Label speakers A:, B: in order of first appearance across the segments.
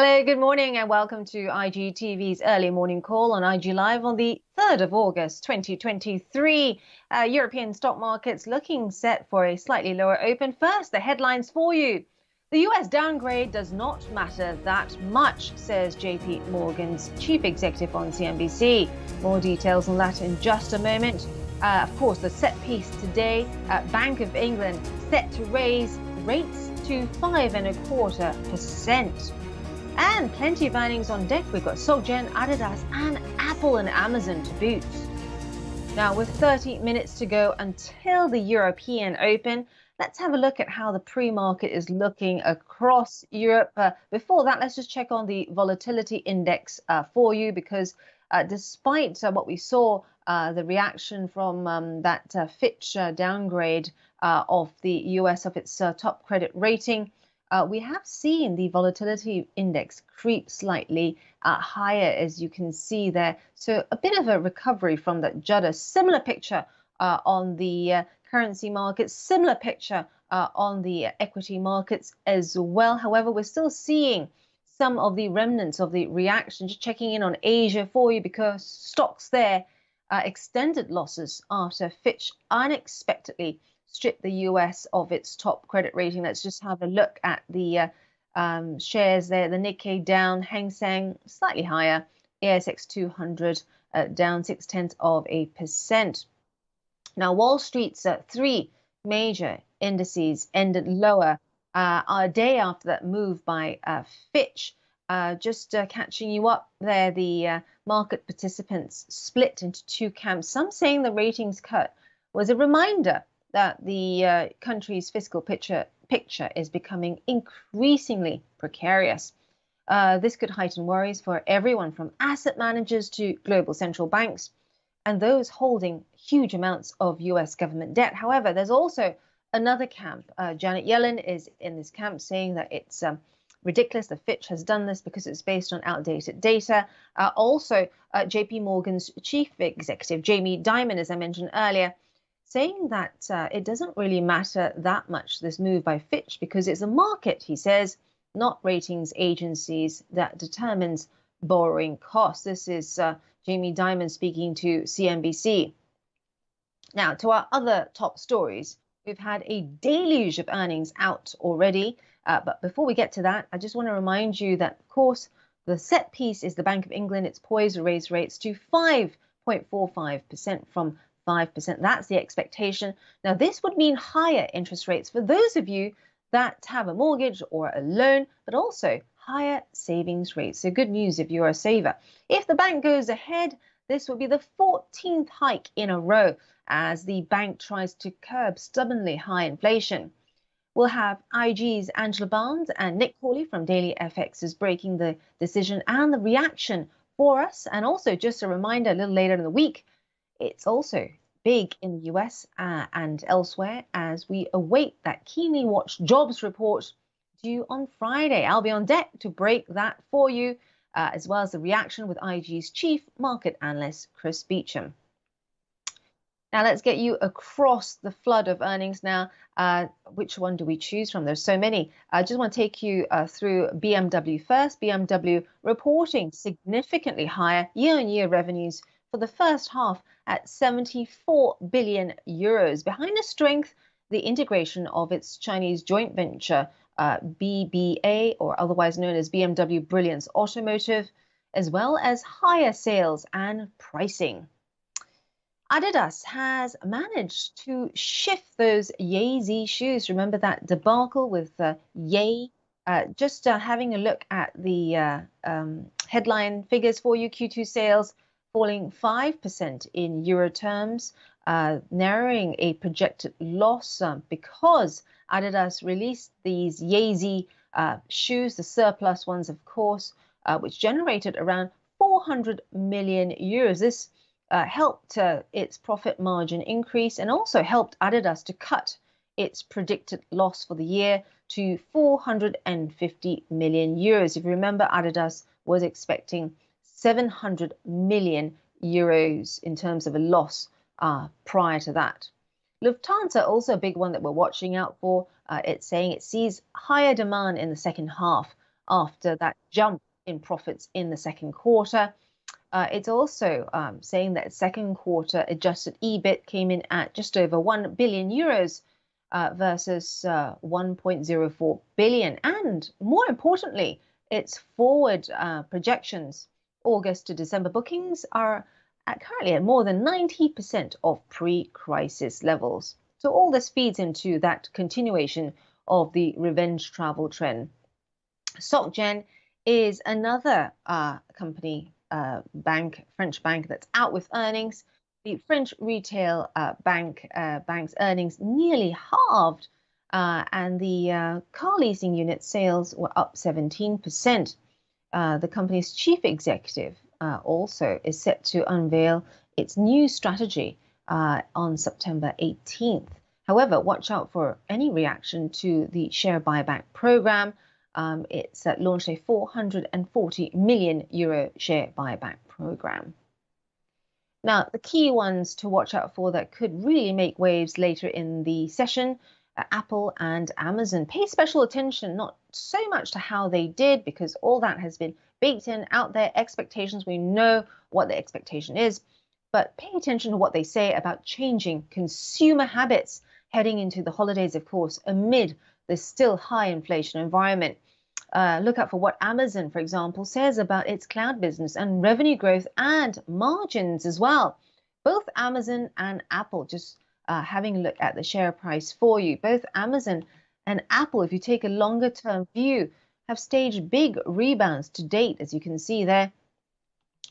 A: Hello, good morning, and welcome to IGTV's early morning call on IG Live on the 3rd of August 2023. European stock markets looking set for a slightly lower open. First, the headlines for you. The US downgrade does not matter that much, says JP Morgan's chief executive on CNBC. More details on that in just a moment. Of course, the set piece today, Bank of England set to raise rates to 5.25%. And plenty of earnings on deck. We've got SocGen, Adidas, and Apple and Amazon to boot. Now, with 30 minutes to go until the European Open, let's have a look at how the pre-market is looking across Europe. Before that, let's just check on the volatility index for you, because despite what we saw, the reaction from that Fitch downgrade of the US of its top credit rating, we have seen the volatility index creep slightly higher, as you can see there. So a bit of a recovery from that judder. Similar picture on the currency markets, similar picture on the equity markets as well. However, we're still seeing some of the remnants of the reaction. Just checking in on Asia for you, because stocks there extended losses after Fitch unexpectedly strip the US of its top credit rating. Let's just have a look at the shares there. The Nikkei down, Hang Seng slightly higher, ASX 200 down 0.6%. Now, Wall Street's three major indices ended lower a day after that move by Fitch. Just catching you up there, the market participants split into two camps. Some saying the ratings cut was a reminder that the country's fiscal picture is becoming increasingly precarious. This could heighten worries for everyone from asset managers to global central banks and those holding huge amounts of US government debt. However, there's also another camp. Janet Yellen is in this camp, saying that it's ridiculous that Fitch has done this because it's based on outdated data. Also, JP Morgan's chief executive, Jamie Dimon, as I mentioned earlier, saying that it doesn't really matter that much, this move by Fitch, because it's a market, he says, not ratings agencies, that determines borrowing costs. This is Jamie Dimon speaking to CNBC. Now, to our other top stories, we've had a deluge of earnings out already. But before we get to that, I just want to remind you that, of course, the set piece is the Bank of England. It's poised to raise rates to 5.45% from 5%. That's the expectation. Now, this would mean higher interest rates for those of you that have a mortgage or a loan, but also higher savings rates. So good news if you're a saver. If the bank goes ahead, this will be the 14th hike in a row as the bank tries to curb stubbornly high inflation. We'll have IG's Angela Barnes and Nick Hawley from Daily FX is breaking the decision and the reaction for us. And also, just a reminder, a little later in the week, it's also big in the US and elsewhere as we await that keenly watched jobs report due on Friday. I'll be on deck to break that for you, as well as the reaction with IG's chief market analyst, Chris Beecham. Now, let's get you across the flood of earnings now. Which one do we choose from? There's so many. I just want to take you through BMW first. BMW reporting significantly higher year-on-year revenues for the first half at 74 billion euros. Behind the strength, the integration of its Chinese joint venture, BBA, or otherwise known as BMW Brilliance Automotive, as well as higher sales and pricing. Adidas has managed to shift those Yeezy shoes. Remember that debacle with Ye? Just having a look at the headline figures for you, Q2 sales falling 5% in euro terms, narrowing a projected loss because Adidas released these Yeezy shoes, the surplus ones, of course, which generated around 400 million euros. This helped its profit margin increase and also helped Adidas to cut its predicted loss for the year to 450 million euros. If you remember, Adidas was expecting 700 million euros in terms of a loss prior to that. Lufthansa, also a big one that we're watching out for. It's saying it sees higher demand in the second half after that jump in profits in the second quarter. It's also saying that second quarter adjusted EBIT came in at just over 1 billion euros versus 1.04 billion. And more importantly, its forward projections, August to December bookings, are currently at more than 90% of pre-crisis levels. So all this feeds into that continuation of the revenge travel trend. SocGen is another company, French bank that's out with earnings. The French retail bank's earnings nearly halved, and the car leasing unit sales were up 17%. The company's chief executive also is set to unveil its new strategy on September 18th. However, watch out for any reaction to the share buyback program. It's launched a 440 million euro share buyback program. Now, the key ones to watch out for that could really make waves later in the session, Apple and Amazon. Pay special attention, not so much to how they did, because all that has been baked in, out there, expectations. We know what the expectation is, but pay attention to what they say about changing consumer habits heading into the holidays, of course, amid this still high inflation environment. Look out for what Amazon, for example, says about its cloud business and revenue growth and margins as well. Both Amazon and Apple, just having a look at the share price for you, both Amazon and Apple, if you take a longer term view, have staged big rebounds to date, as you can see there.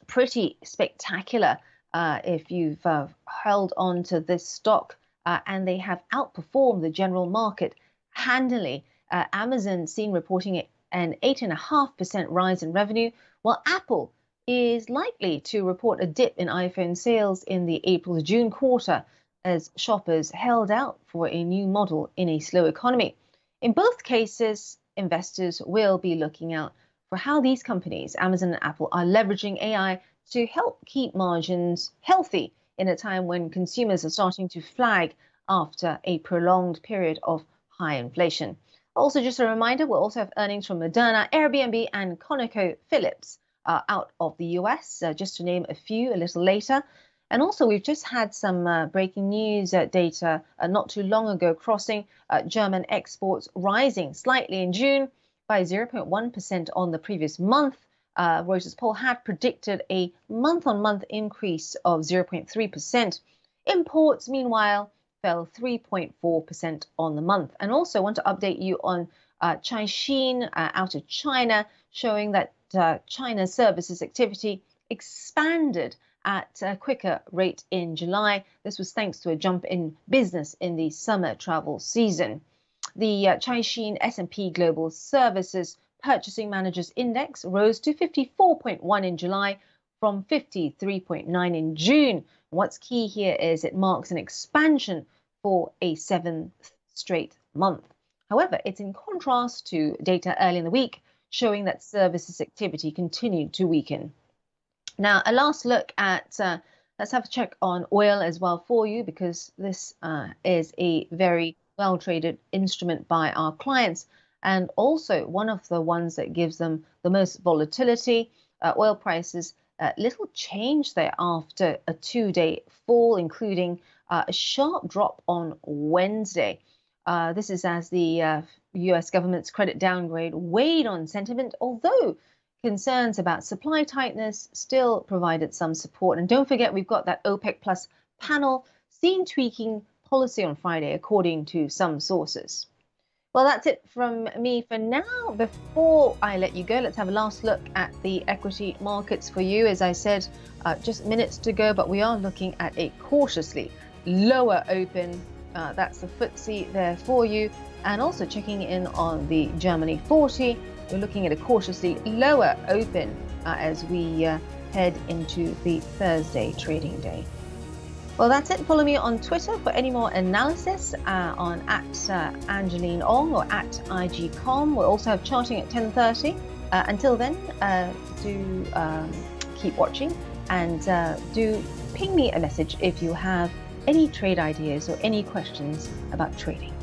A: Pretty spectacular if you've held on to this stock, and they have outperformed the general market handily. Amazon seen reporting an 8.5% rise in revenue, while Apple is likely to report a dip in iPhone sales in the April to June quarter as shoppers held out for a new model in a slow economy. In both cases, investors will be looking out for how these companies, Amazon and Apple, are leveraging AI to help keep margins healthy in a time when consumers are starting to flag after a prolonged period of high inflation. Also, just a reminder, we'll also have earnings from Moderna, Airbnb, and ConocoPhillips out of the US, just to name a few a little later. And also, we've just had some breaking news data not too long ago, crossing German exports rising slightly in June by 0.1% on the previous month. Reuters poll had predicted a month-on-month increase of 0.3%. Imports, meanwhile, fell 3.4% on the month. And also want to update you on Caixin out of China, showing that China's services activity expanded at a quicker rate in July. This was thanks to a jump in business in the summer travel season. The Caixin S&P Global Services Purchasing Managers Index rose to 54.1 in July from 53.9 in June. What's key here is it marks an expansion for a 7th straight month. However, it's in contrast to data early in the week showing that services activity continued to weaken. Now, a last look at, let's have a check on oil as well for you, because this is a very well-traded instrument by our clients, and also one of the ones that gives them the most volatility. Oil prices, little change there after a 2-day fall, including a sharp drop on Wednesday. This is as the US government's credit downgrade weighed on sentiment, although concerns about supply tightness still provided some support. And don't forget, we've got that OPEC Plus panel seen tweaking policy on Friday, according to some sources. Well, that's it from me for now. Before I let you go, let's have a last look at the equity markets for you. As I said, just minutes to go, but we are looking at a cautiously lower open. That's the FTSE there for you. And also checking in on the Germany 40. We're looking at a cautiously lower open as we head into the Thursday trading day. Well, that's it. Follow me on Twitter for any more analysis on @Angeline Ong or @IGCom. We'll also have charting at 10:30. Until then, do keep watching and do ping me a message if you have any trade ideas or any questions about trading.